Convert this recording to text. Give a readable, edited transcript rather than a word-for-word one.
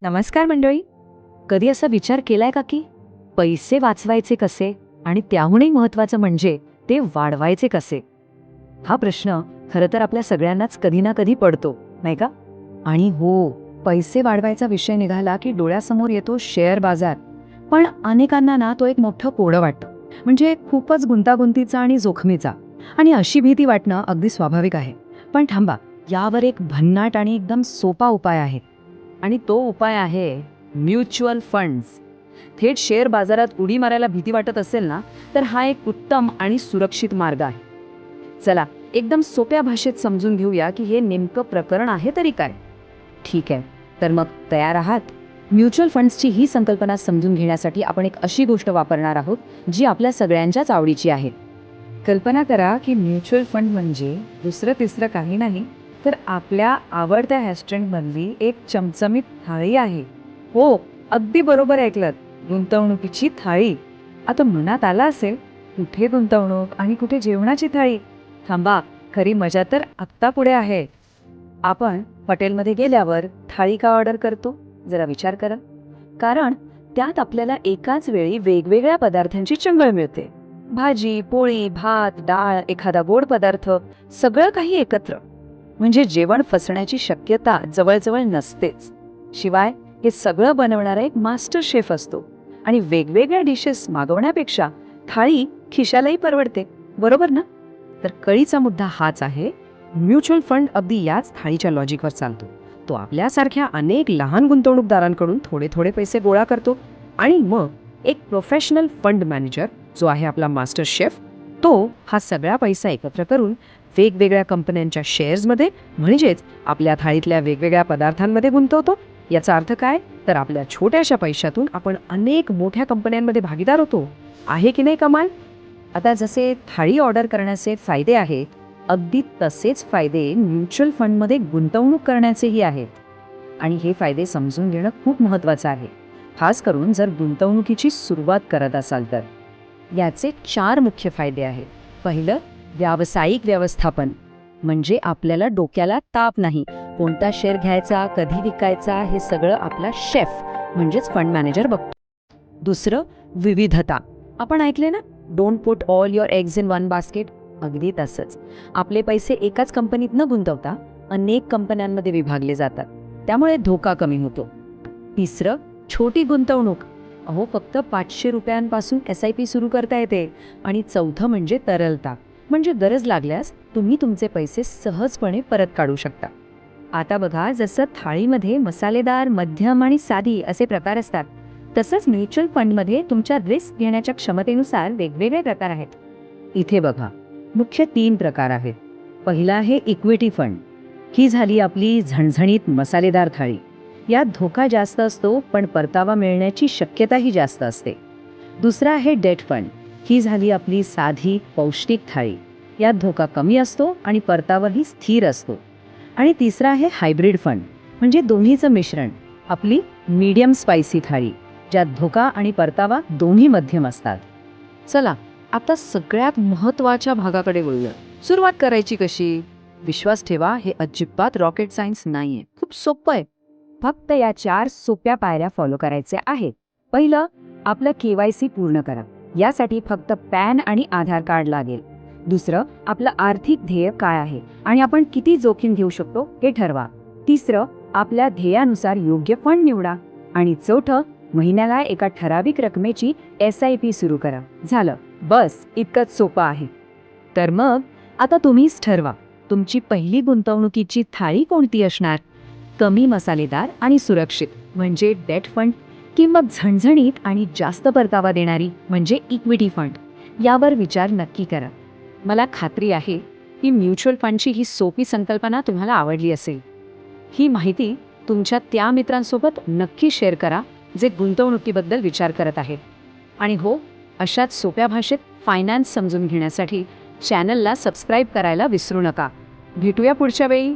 नमस्कार मंडळी. कधी असा विचार केलाय का की पैसे वाचवायचे कसे आणि त्याहूनही महत्त्वाचं म्हणजे ते वाढवायचे कसे? हा प्रश्न खरं तर आपल्या सगळ्यांनाच कधी ना कधी पडतो, नाही का? आणि हो, पैसे वाढवायचा विषय निघाला की डोळ्यासमोर येतो शेअर बाजार. पण अनेकांना ना तो एक मोठं कोडं वाटतं, म्हणजे खूपच गुंतागुंतीचा आणि जोखमीचा. आणि अशी भीती वाटणं अगदी स्वाभाविक आहे. पण थांबा, यावर एक भन्नाट आणि एकदम सोपा उपाय आहे. आणि तो उपाय आहे म्युच्युअल फंड्स. थेट शेअर बाजारात उडी मारायला भीती वाटत असेल ना, तर हा एक उत्तम आणि सुरक्षित मार्ग आहे. चला, एकदम सोप्या भाषेत समजून घेऊया की हे नेमकं प्रकरण आहे तरी काय. ठीक आहे, तर मग तयार आहात? म्युच्युअल फंड्सची ही संकल्पना समजून घेण्यासाठी आपण एक अशी गोष्ट वापरणार आहोत जी आपल्या सगळ्यांच्याच आवडीची आहे. कल्पना करा की म्युच्युअल फंड म्हणजे दुसरं तिसरं काही नाही, तर आपल्या आवडत्या रेस्टॉरंटमधली एक चमचमीत थाळी आहे. हो, अगदी बरोबर ऐकलत, गुंतवणुकीची थाळी. आता मनात आला असेल, कुठे गुंतवणूक आणि कुठे जेवणाची थाळी? थांबा, खरी मजा तर आत्ता पुढे आहे. आपण हॉटेलमध्ये गेल्यावर थाळी का ऑर्डर करतो? जरा विचार करा. कारण त्यात आपल्याला एकाच वेळी वेगवेगळ्या पदार्थांची चंगळ मिळते. भाजी, पोळी, भात, डाळ, एखादा गोड पदार्थ, सगळं काही एकत्र. म्हणजे जेवण फसण्याची शक्यता जवळजवळ नसतेच. शिवाय हे सगळं बनवणारा एक मास्टर शेफ असतो. आणि वेगवेगळ्या डिशेस मागवण्यापेक्षा थाळी खिशालाही परवडते, बरोबर ना? तर कळीचा मुद्दा हाच आहे. म्युच्युअल फंड अगदी याच थाळीच्या लॉजिकवर चालतो. तो आपल्यासारख्या अनेक लहान गुंतवणूकदारांकडून थोडे थोडे पैसे गोळा करतो आणि मग एक प्रोफेशनल फंड मॅनेजर, जो आहे आपला मास्टर शेफ, तो हा सगळा पैसा एकत्र करून वेगवेगळ्या कंपन्यांच्या शेअर्समध्ये, म्हणजेच आपल्या थाळीतल्या वेगवेगळ्या पदार्थांमध्ये गुंतवतो. याचा अर्थ काय? तर आपल्या छोट्याशा पैशातून आपण अनेक मोठ्या कंपन्यांमध्ये भागीदार होतो. आहे की नाही कमाल? आता जसे थाळी ऑर्डर करण्याचे फायदे आहेत, अगदी तसेच फायदे म्युच्युअल फंडमध्ये गुंतवणूक करण्याचेही आहेत. आणि हे फायदे समजून घेणं खूप महत्त्वाचं आहे, खास करून जर गुंतवणुकीची सुरुवात करत असाल तर. याचे 4 मुख्य फायदे आहेत. पहिलं, व्यावसायिक व्यवस्थापन. म्हणजे आपल्याला डोक्याला ताप नाही. कोणता शेअर घ्यायचा, कधी विकायचा, हे सगळं आपला शेफ म्हणजेच फंड मॅनेजर बघतो. दुसरं, विविधता. आपण ऐकले ना, don't put all your eggs in one basket. अगदी तसंच. आपले पैसे एकाच कंपनीत न गुंतवता अनेक कंपन्यांमध्ये विभागले जातात. त्यामुळे धोका कमी होतो. तिसरं, छोटी गुंतवणूक. अहो, फक्त ₹500 SIP सुरू करता येते. आणि चौथं म्हणजे तरलता. म्हणजे गरज लागल्यास तुम्ही तुमचे पैसे सहजपणे परत काढू शकता. आता बघा, जसं थाळीमध्ये मसालेदार, मध्यम आणि साधी असे प्रकार असतात, तसंच म्युच्युअल फंडमध्ये तुमच्या रिस्क घेण्याच्या क्षमतेनुसार वेगवेगळे प्रकार आहेत. इथे बघा, मुख्य 3 प्रकार आहेत. पहिला आहे इक्विटी फंड. ही झाली आपली झणझणीत मसालेदार थाळी. यात धोका जास्त असतो, पण परतावा मिळण्याची शक्यताही जास्त असते. दुसरा आहे डेट फंड. ही झाली आपली साधी पौष्टिक थाळी. यात धोका कमी असतो आणि परतावाही स्थिर असतो. आणि तिसरा आहे हायब्रिड फंड, म्हणजे दोन्हीचं मिश्रण, आपली मीडियम स्पायसी थाळी, ज्यात धोका आणि परतावा दोन्ही मध्यम असतात. चला, आता सगळ्यात महत्त्वाच्या भागाकडे वळूया. सुरुवात करायची कशी? विश्वास ठेवा, हे अजिबात रॉकेट सायन्स नाहीये. खूप सोपं आहे. फक्त या 4 सोप्या पायऱ्या फॉलो करायच्या आहेत. पहिलं, आपलं KYC पूर्ण करा. यासाठी फक्त पॅन आणि आधार कार्ड लागेल. दुसरं, आपलं आर्थिक ध्येय काय आहे आणि आपण किती जोखीम घेऊ शकतो हे ठरवा. तिसरं, आपल्या ध्येयानुसार योग्य फंड निवडा. आणि चौथं, महिन्याला एका ठराविक रकमेची SIP सुरू करा. झालं, बस इतकंच सोपं आहे. तर मग आता तुम्हीच ठरवा, तुमची पहिली गुंतवणुकीची थाळी कोणती असणार? कमी मसालेदार आणि सुरक्षित म्हणजे डेट फंड, की मग झणझणीत आणि जास्त परतावा देणारी म्हणजे इक्विटी फंड? यावर विचार नक्की करा. मला खात्री आहे की म्युच्युअल फंडची ही सोपी संकल्पना तुम्हाला आवडली असेल. ही माहिती तुमच्या त्या मित्रांसोबत नक्की शेअर करा जे गुंतवणुकीबद्दल विचार करत आहेत. आणि हो, अशाच सोप्या भाषेत फायनान्स समजून घेण्यासाठी चॅनलला सबस्क्राईब करायला विसरू नका. भेटूया पुढच्या वेळी.